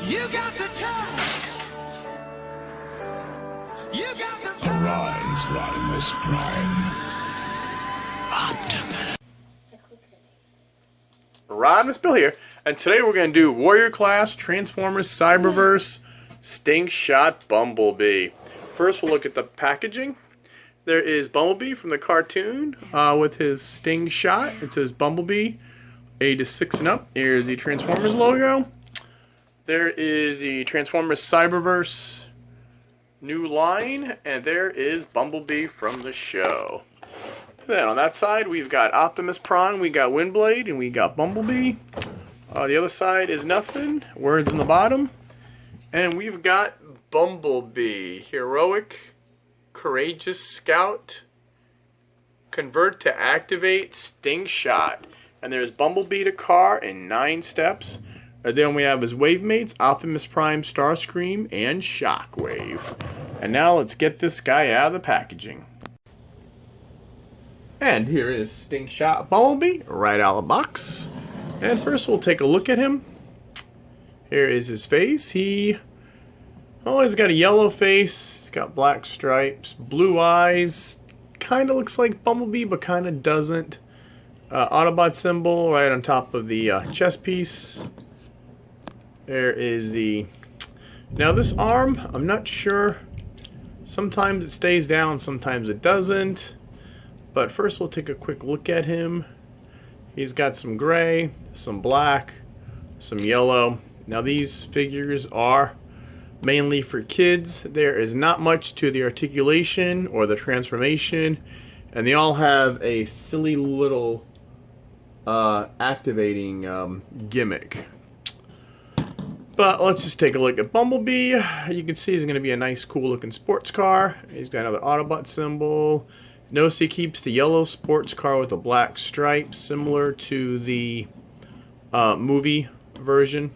You got the touch. You got the Arise, Rodimus Prime. Optimus. Rodimus Bill here, and today we're going to do Warrior Class, Transformers Cyberverse, Shot Bubmblebee. First we'll look at the packaging. There is Bumblebee from the cartoon with his Sting Shot. It says Bumblebee, ages 6 and up. Here's the Transformers logo. There is the Transformers Cyberverse new line, and there is Bumblebee from the show. Then on that side we've got Optimus Prime, we got Windblade, and we got Bumblebee. The other side is nothing, words in the bottom. And we've got Bumblebee, heroic, courageous scout, convert to activate, Sting Shot. And there's Bumblebee to car in 9 steps. And then we have his wave mates, Optimus Prime, Starscream, and Shockwave. And now let's get this guy out of the packaging. And here is Shot Bumblebee right out of the box. And first we'll take a look at him. Here is his face. He's got a yellow face. He's got black stripes, blue eyes. Kind of looks like Bumblebee, but kind of doesn't. Autobot symbol right on top of the chest piece. There is the... Now this arm, I'm not sure. Sometimes it stays down, sometimes it doesn't. But first we'll take a quick look at him. He's got some gray, some black, some yellow. Now these figures are mainly for kids. There is not much to the articulation or the transformation. And they all have a silly little activating gimmick. But let's just take a look at Bumblebee. You can see he's going to be a nice, cool looking sports car. He's got another Autobot symbol. Notice he keeps the yellow sports car with a black stripe, similar to the movie version.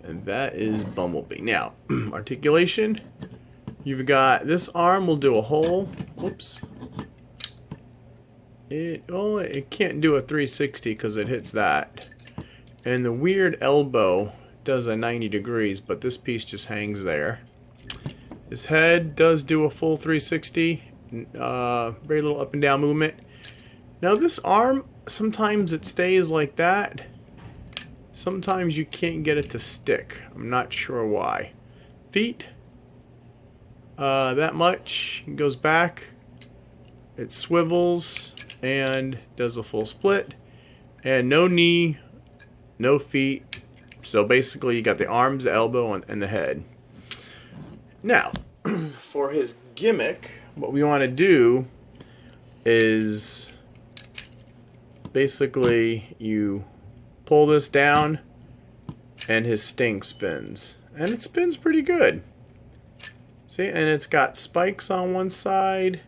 And that is Bumblebee. Now, articulation. You've got this arm will do a hole. Whoops. It can't do a 360 because it hits that. And the weird elbow does a 90 degrees, but this piece just hangs there. His head does do a full 360, very little up and down movement. Now this arm, sometimes it stays like that. Sometimes you can't get it to stick. I'm not sure why. Feet, that much. It goes back. It swivels and does a full split. And no knee, no feet. So basically you got the arms, the elbow, and the head. Now, for his gimmick, what we want to do is basically you pull this down and his Sting spins. And it spins pretty good. See, and it's got spikes on one side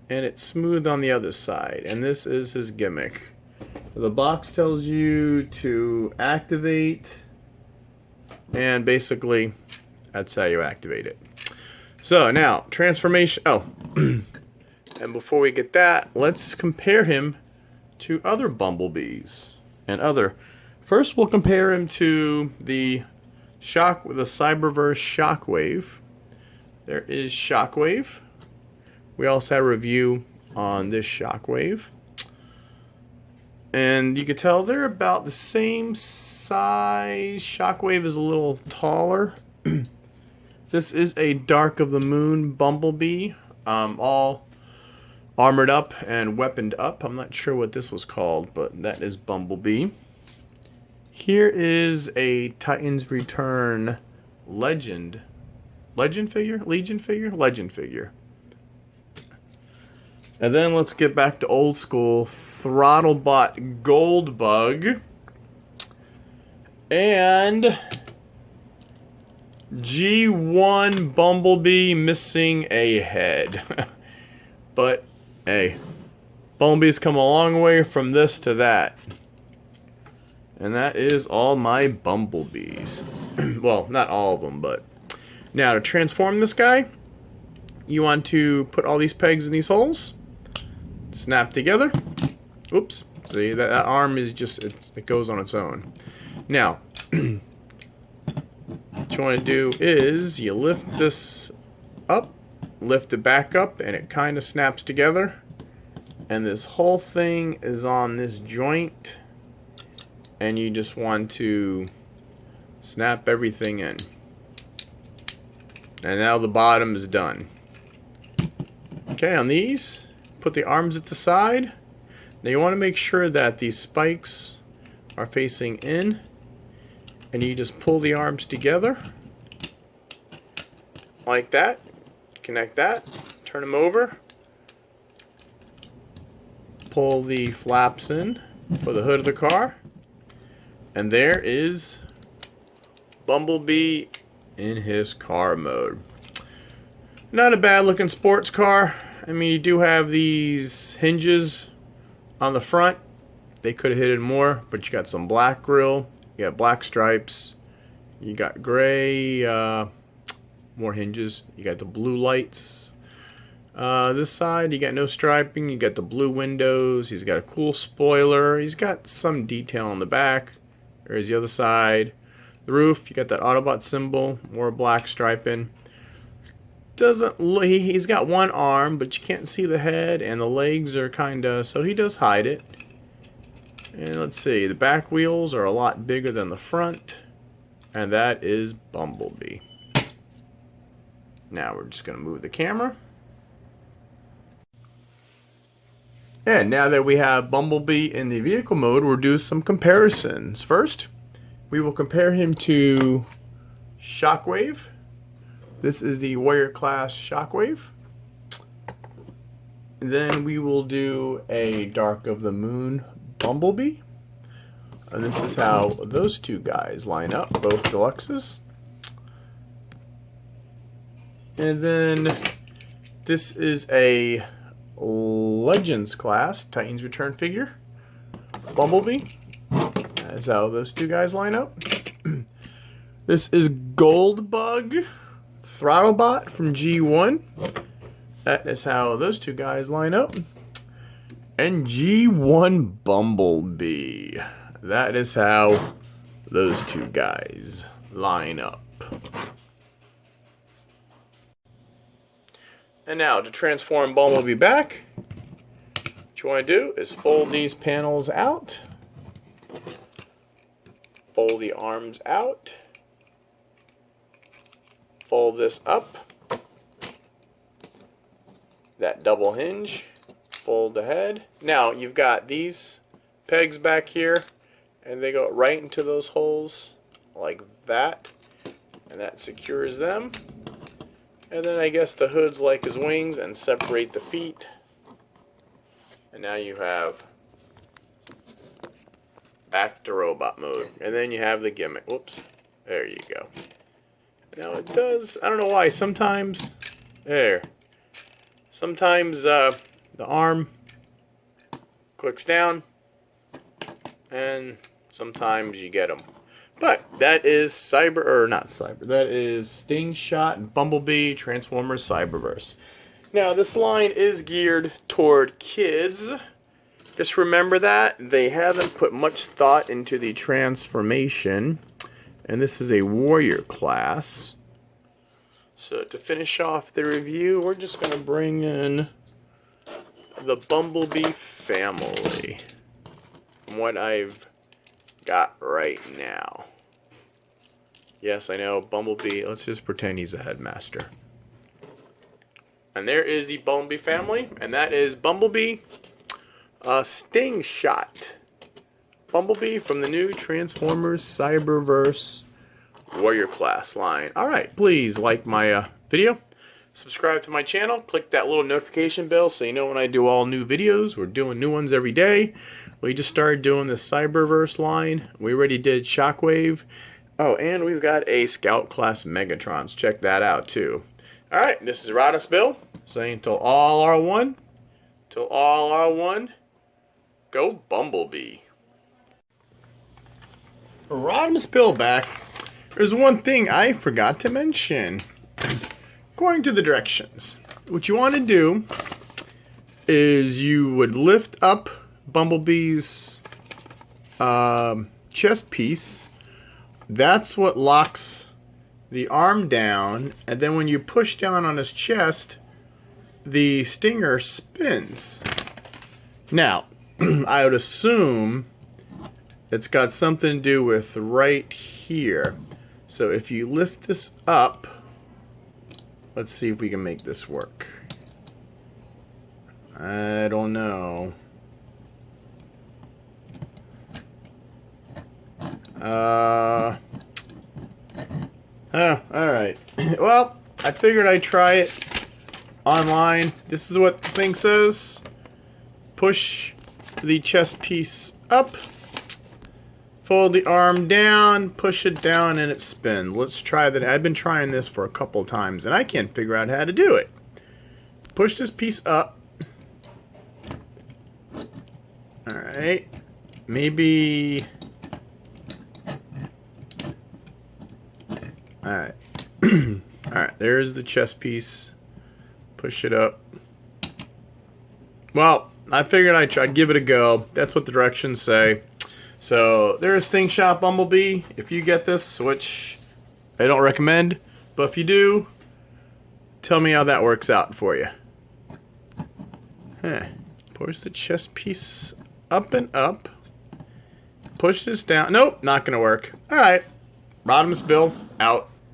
and it's smooth on the other side. And this is his gimmick. The box tells you to activate, and basically that's how you activate it. So now, transformation. Oh, and before we get that, let's compare him to other Bumblebees and other. First, we'll compare him to the Cyberverse Shockwave. There is Shockwave. We also had a review on this Shockwave. And you can tell they're about the same size. Shockwave is a little taller. This is a Dark of the Moon Bumblebee, all armored up and weaponed up. I'm not sure what this was called, but that is Bumblebee. Here is a Titans Return Legend figure. And then let's get back to old school Throttlebot Goldbug and G1 Bumblebee missing a head. But hey, Bumblebee's come a long way from this to that. And that is all my Bumblebees. Well, not all of them, but now to transform this guy, you want to put all these pegs in these holes. Snap together. Oops. See, that arm is just, it goes on its own. Now, you want to do is you lift this up, lift it back up, and it kind of snaps together. And this whole thing is on this joint, and you just want to snap everything in. And now the bottom is done. Okay, on these, put the arms at the side. Now you want to make sure that these spikes are facing in, and you just pull the arms together like that. Connect that, turn them over, pull the flaps in for the hood of the car, and there is Bumblebee in his car mode. Not a bad looking sports car. I mean, you do have these hinges on the front. They could have hit it more, but you got some black grille, you got black stripes, you got gray, more hinges, you got the blue lights. This side, you got no striping, you got the blue windows, he's got a cool spoiler, he's got some detail on the back. There's the other side. The roof, you got that Autobot symbol, more black striping. Doesn't look, he's got one arm, but you can't see the head, and the legs are kinda, so he does hide it. And let's see, the back wheels are a lot bigger than the front, and that is Bumblebee. Now we're just gonna move the camera. And now that we have Bumblebee in the vehicle mode, we'll do some comparisons. First, we will compare him to Shockwave. This is the Warrior class Shockwave. Then we will do a Dark of the Moon Bumblebee. And this is how those two guys line up, both deluxes. And then this is a Legends class Titans Return figure Bumblebee. That's how those two guys line up. This is Goldbug Throttlebot from G1. That is how those two guys line up. And G1 Bumblebee. That is how those two guys line up. And now to transform Bumblebee back, what you want to do is fold these panels out. Fold the arms out. Fold this up. That double hinge. Fold the head. Now you've got these pegs back here, and they go right into those holes like that, and that secures them. And then I guess the hood's like his wings, and separate the feet. And now you have back to robot mode. And then you have the gimmick. Whoops. There you go. Now it does, I don't know why, sometimes, sometimes the arm clicks down, and sometimes you get them. But that is that is Sting, Shot, Bumblebee, Transformers Cyberverse. Now this line is geared toward kids. Just remember that. They haven't put much thought into the transformation. And this is a warrior class. So to finish off the review, we're just going to bring in the Bumblebee family. From what I've got right now. Yes, I know, Bumblebee, let's just pretend he's a headmaster. And there is the Bumblebee family, and that is Bumblebee, Sting, Shot. Bumblebee from the new Transformers Cyberverse Warrior class line. Alright, please like my video, subscribe to my channel, click that little notification bell so you know when I do all new videos. We're doing new ones every day. We just started doing the Cyberverse line. We already did Shockwave. Oh, and we've got a Scout class Megatrons. Check that out too. Alright, this is Rodimus Bill saying until all are one, go Bumblebee. Rodimus Bill back. There's one thing I forgot to mention. According to the directions, what you want to do is you would lift up Bumblebee's chest piece. That's what locks the arm down, and then when you push down on his chest, the stinger spins. Now, I would assume it's got something to do with right here. So if you lift this up, let's see if we can make this work. I don't know. Alright. Well, I figured I'd try it online. This is what the thing says. Push the chest piece up. Fold the arm down. Push it down and it spins. Let's try that. I've been trying this for a couple times and I can't figure out how to do it. Push this piece up. Alright. Maybe... Alright. Alright, there's the chest piece. Push it up. Well, I figured I'd give it a go. That's what the directions say. So, there's Shot Bubmblebee. If you get this, which I don't recommend, but if you do, tell me how that works out for you. Push the chest piece up and up. Push this down. Nope, not going to work. Alright. Rodimus Bill, out.